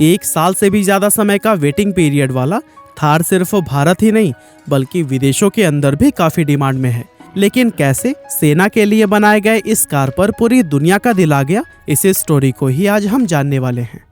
1 साल से भी ज्यादा समय का वेटिंग पीरियड वाला थार सिर्फ भारत ही नहीं बल्कि विदेशों के अंदर भी काफी डिमांड में है। लेकिन कैसे सेना के लिए बनाए गए इस कार पर पूरी दुनिया का दिल आ गया, इस स्टोरी को ही आज हम जानने वाले हैं।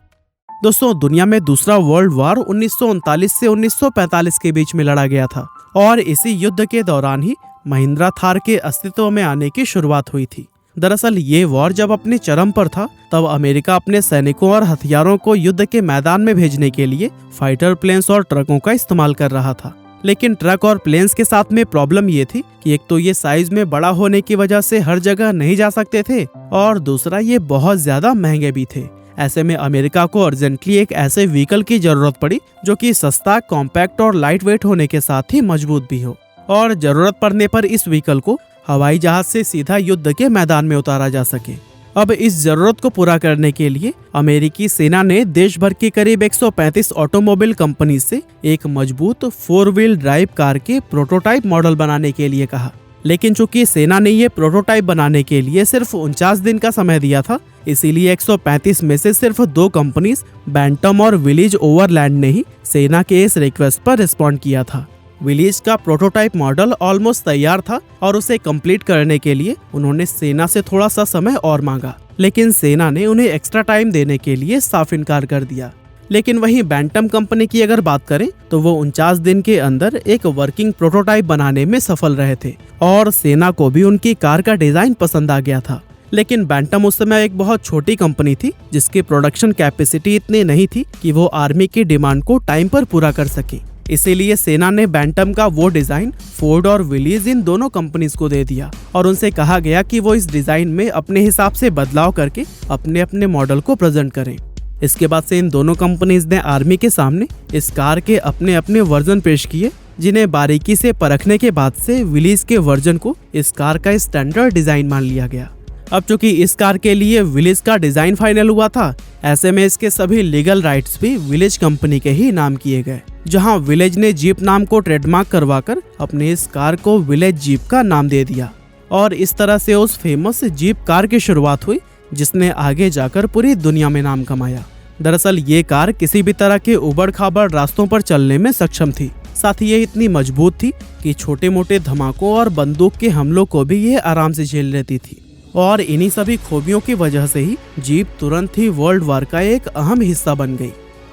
दोस्तों, दुनिया में दूसरा वर्ल्ड वार 1939 से 1945 के बीच में लड़ा गया था और इसी युद्ध के दौरान ही महिंद्रा थार के अस्तित्व में आने की शुरुआत हुई थी। दरअसल ये वॉर जब अपने चरम पर था तब अमेरिका अपने सैनिकों और हथियारों को युद्ध के मैदान में भेजने के लिए फाइटर प्लेन्स और ट्रकों का इस्तेमाल कर रहा था। लेकिन ट्रक और प्लेन्स के साथ में प्रॉब्लम ये थी कि एक तो ये साइज में बड़ा होने की वजह से हर जगह नहीं जा सकते थे और दूसरा ये बहुत ज्यादा महंगे भी थे। ऐसे में अमेरिका को अर्जेंटली एक ऐसे व्हीकल की जरूरत पड़ी जो कि सस्ता, कॉम्पैक्ट और लाइट वेट होने के साथ ही मजबूत भी हो और जरूरत पड़ने पर इस व्हीकल को हवाई जहाज से सीधा युद्ध के मैदान में उतारा जा सके। अब इस जरूरत को पूरा करने के लिए अमेरिकी सेना ने देश भर की करीब 135 ऑटोमोबाइल कंपनी से एक मजबूत 4 व्हील ड्राइव कार के प्रोटोटाइप मॉडल बनाने के लिए कहा। लेकिन चूंकि सेना ने ये प्रोटोटाइप बनाने के लिए सिर्फ 49 दिन का समय दिया था, इसीलिए 135 में से सिर्फ 2 कंपनीज बैंटम और विलीज ओवरलैंड ने ही सेना के इस रिक्वेस्ट पर रिस्पॉन्ड किया था। विलीज का प्रोटोटाइप मॉडल ऑलमोस्ट तैयार था और उसे कंप्लीट करने के लिए उन्होंने सेना से थोड़ा सा समय और मांगा, लेकिन सेना ने उन्हें एक्स्ट्रा टाइम देने के लिए साफ इनकार कर दिया। लेकिन वहीं बैंटम कंपनी की अगर बात करें तो वो 49 दिन के अंदर एक वर्किंग प्रोटोटाइप बनाने में सफल रहे थे और सेना को भी उनकी कार का डिजाइन पसंद आ गया था। लेकिन बैंटम उस समय एक बहुत छोटी कंपनी थी जिसकी प्रोडक्शन कैपेसिटी इतनी नहीं थी कि वो आर्मी की डिमांड को टाइम पर पूरा कर सके। इसीलिए सेना ने बैंटम का वो डिजाइन फोर्ड और विलीज इन दोनों कंपनीज को दे दिया और उनसे कहा गया कि वो इस डिजाइन में अपने हिसाब से बदलाव करके अपने अपने मॉडल को प्रेजेंट करें। इसके बाद से इन दोनों कंपनीज ने आर्मी के सामने इस कार के अपने अपने वर्जन पेश किए, जिन्हें बारीकी से परखने के बाद से विलीज के वर्जन को इस कार का स्टैंडर्ड डिजाइन मान लिया गया। अब चूंकि इस कार के लिए विलीज का डिजाइन फाइनल हुआ था, ऐसे में इसके सभी लीगल राइट्स भी विलेज कंपनी के ही नाम किए गए, जहां विलेज ने जीप नाम को ट्रेडमार्क करवाकर अपने इस कार को विलेज जीप का नाम दे दिया और इस तरह से उस फेमस जीप कार की शुरुआत हुई जिसने आगे जाकर पूरी दुनिया में नाम कमाया। दरअसल ये कार किसी भी तरह के उबड़ खाबड़ रास्तों पर चलने में सक्षम थी, साथ ही ये इतनी मजबूत थी कि छोटे मोटे धमाकों और बंदूक के हमलों को भी ये आराम से झेल लेती थी और इन्हीं सभी खूबियों की वजह से ही जीप तुरंत ही वर्ल्ड वार का एक अहम हिस्सा बन गई।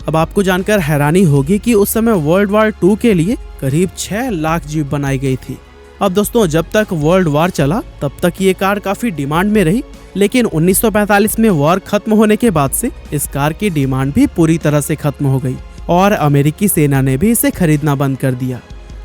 अब आपको जानकर हैरानी होगी कि उस समय वर्ल्ड वार 2 के लिए करीब 6 लाख जीप बनाई गई थी। अब दोस्तों, जब तक वर्ल्ड वार चला तब तक ये कार काफी डिमांड में रही, लेकिन 1945 में वॉर खत्म होने के बाद से इस कार की डिमांड भी पूरी तरह से खत्म हो गई और अमेरिकी सेना ने भी इसे खरीदना बंद कर दिया।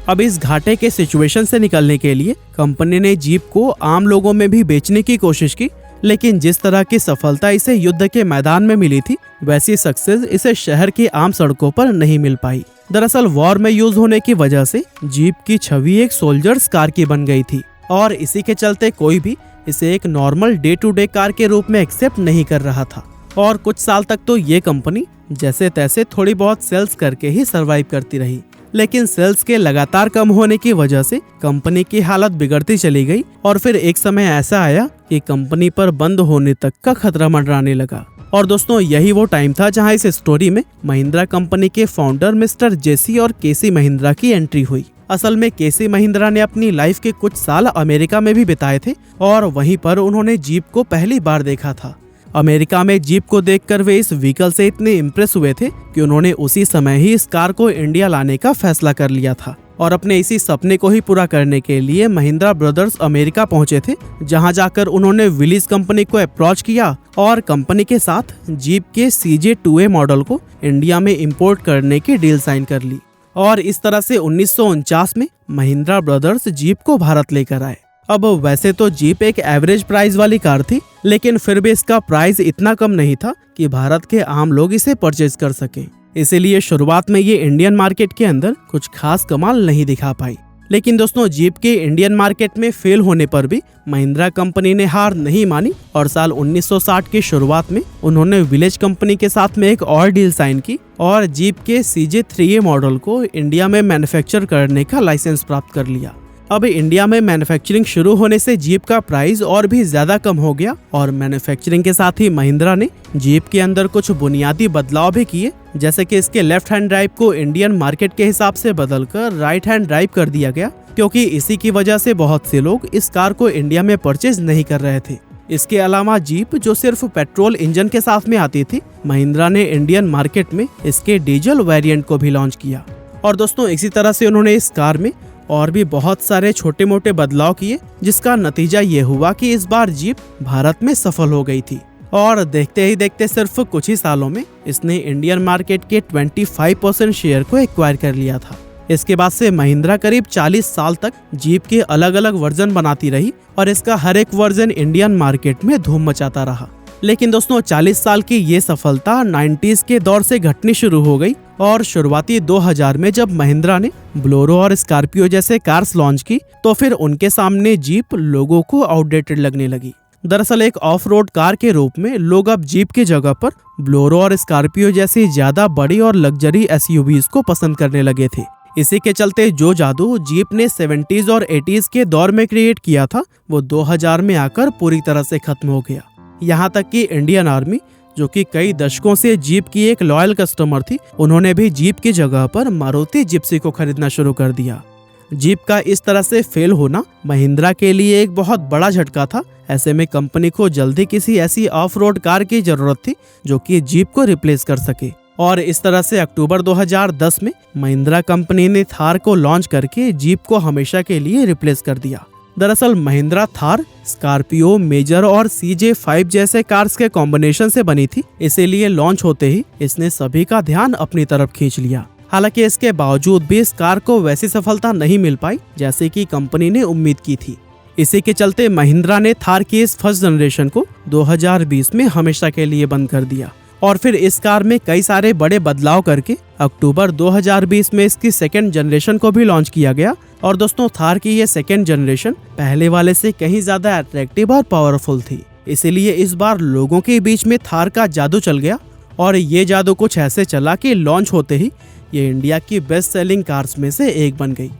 अब इस घाटे के सिचुएशन से निकलने के लिए कंपनी ने जीप को आम लोगों में भी बेचने की कोशिश की, लेकिन जिस तरह की सफलता इसे युद्ध के मैदान में मिली थी वैसी सक्सेस इसे शहर की आम सड़कों पर नहीं मिल पाई। दरअसल वॉर में यूज होने की वजह से जीप की छवि एक सोल्जर्स कार की बन गई थी और इसी के चलते कोई भी इसे एक normal day to day car के रूप में एक्सेप्ट नहीं कर रहा था और कुछ साल तक तो ये कंपनी जैसे तैसे थोड़ी बहुत सेल्स करके ही सरवाइव करती रही। लेकिन सेल्स के लगातार कम होने की वजह से कंपनी की हालत बिगड़ती चली गई और फिर एक समय ऐसा आया कि कंपनी पर बंद होने तक का खतरा मंडराने लगा। और दोस्तों, यही वो टाइम था जहां इस स्टोरी में महिंद्रा कंपनी के फाउंडर मिस्टर जेसी और केसी महिंद्रा की एंट्री हुई। असल में केसी महिंद्रा ने अपनी लाइफ के कुछ साल अमेरिका में भी बिताए थे और वहीं पर उन्होंने जीप को पहली बार देखा था। अमेरिका में जीप को देखकर वे इस व्हीकल से इतने इम्प्रेस हुए थे कि उन्होंने उसी समय ही इस कार को इंडिया लाने का फैसला कर लिया था और अपने इसी सपने को ही पूरा करने के लिए महिंद्रा ब्रदर्स अमेरिका पहुंचे थे, जहां जाकर उन्होंने विलीज कंपनी को अप्रोच किया और कंपनी के साथ जीप के CJ2A मॉडल को इंडिया में इंपोर्ट करने की डील साइन कर ली और इस तरह से 1949 में महिंद्रा ब्रदर्स जीप को भारत लेकर आए। अब वैसे तो जीप एक एवरेज प्राइस वाली कार थी, लेकिन फिर भी इसका प्राइस इतना कम नहीं था कि भारत के आम लोग इसे परचेज कर सके। इसीलिए शुरुआत में ये इंडियन मार्केट के अंदर कुछ खास कमाल नहीं दिखा पाई। लेकिन दोस्तों, जीप के इंडियन मार्केट में फेल होने पर भी महिंद्रा कंपनी ने हार नहीं मानी और साल 1960 की शुरुआत में उन्होंने विलेज कंपनी के साथ में एक और डील साइन की और जीप के CJ3A मॉडल को इंडिया में मैन्युफैक्चर करने का लाइसेंस प्राप्त कर लिया। अब इंडिया में मैन्युफैक्चरिंग शुरू होने से जीप का प्राइस और भी ज्यादा कम हो गया और मैन्युफैक्चरिंग के साथ ही महिंद्रा ने जीप के अंदर कुछ बुनियादी बदलाव भी किए, जैसे कि इसके लेफ्ट हैंड ड्राइव को इंडियन मार्केट के हिसाब से बदलकर राइट हैंड ड्राइव कर दिया गया, क्योंकि इसी की वजह से बहुत से लोग इस कार को इंडिया में परचेज नहीं कर रहे थे। इसके अलावा जीप जो सिर्फ पेट्रोल इंजन के साथ में आती थी, महिंद्रा ने इंडियन मार्केट में इसके डीजल वेरिएंट को भी लॉन्च किया। और दोस्तों इसी तरह से उन्होंने इस कार में और भी बहुत सारे छोटे मोटे बदलाव किए, जिसका नतीजा ये हुआ कि इस बार जीप भारत में सफल हो गई थी और देखते ही देखते सिर्फ कुछ ही सालों में इसने इंडियन मार्केट के 25% शेयर को एक्वायर कर लिया था। इसके बाद से महिंद्रा करीब 40 साल तक जीप के अलग अलग वर्जन बनाती रही और इसका हर एक वर्जन इंडियन मार्केट में धूम मचाता रहा। लेकिन दोस्तों 40 साल की ये सफलता 90s के दौर से घटनी शुरू हो गई और शुरुआती 2000 में जब महिंद्रा ने बोलेरो और स्कॉर्पियो जैसे कार्स लॉन्च की, तो फिर उनके सामने जीप लोगों को आउटडेटेड लगने लगी। दरअसल एक ऑफ रोड कार के रूप में लोग अब जीप की जगह पर बोलेरो और स्कॉर्पियो जैसी ज्यादा बड़ी और लग्जरी एसयूवीज को पसंद करने लगे थे। इसी के चलते जो जादू जीप ने 70s और 80s के दौर में क्रिएट किया था, वो 2000 में आकर पूरी तरह से खत्म हो गया। यहाँ तक कि इंडियन आर्मी, जो कि कई दशकों से जीप की एक लॉयल कस्टमर थी, उन्होंने भी जीप की जगह पर मारुति जिप्सी को खरीदना शुरू कर दिया। जीप का इस तरह से फेल होना महिंद्रा के लिए एक बहुत बड़ा झटका था। ऐसे में कंपनी को जल्दी किसी ऐसी ऑफ रोड कार की जरूरत थी जो कि जीप को रिप्लेस कर सके और इस तरह से अक्टूबर 2010 में महिंद्रा कंपनी ने थार को लॉन्च करके जीप को हमेशा के लिए रिप्लेस कर दिया। दरअसल महिंद्रा थार स्कॉर्पियो, मेजर और CJ5 जैसे कार्स के कॉम्बिनेशन से बनी थी, इसीलिए लॉन्च होते ही इसने सभी का ध्यान अपनी तरफ खींच लिया। हालांकि इसके बावजूद भी इस कार को वैसी सफलता नहीं मिल पाई जैसे कि कंपनी ने उम्मीद की थी। इसी के चलते महिंद्रा ने थार की इस फर्स्ट जनरेशन को 2020 में हमेशा के लिए बंद कर दिया और फिर इस कार में कई सारे बड़े बदलाव करके अक्टूबर 2020 में इसकी सेकेंड जनरेशन को भी लॉन्च किया गया। और दोस्तों थार की ये सेकेंड जनरेशन पहले वाले से कहीं ज्यादा अट्रैक्टिव और पावरफुल थी, इसीलिए इस बार लोगों के बीच में थार का जादू चल गया और ये जादू कुछ ऐसे चला कि लॉन्च होते ही ये इंडिया की बेस्ट सेलिंग कार्स में से एक बन गई।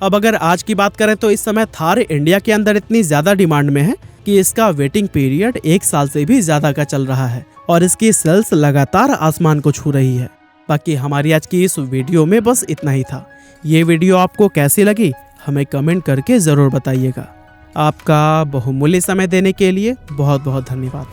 अब अगर आज की बात करें तो इस समय थार इंडिया के अंदर इतनी ज्यादा डिमांड में है कि इसका वेटिंग पीरियड 1 साल से भी ज्यादा का चल रहा है और इसकी सेल्स लगातार आसमान को छू रही है। बाकी हमारी आज की इस वीडियो में बस इतना ही था। ये वीडियो आपको कैसी लगी हमें कमेंट करके जरूर बताइएगा। आपका बहुमूल्य समय देने के लिए बहुत बहुत धन्यवाद।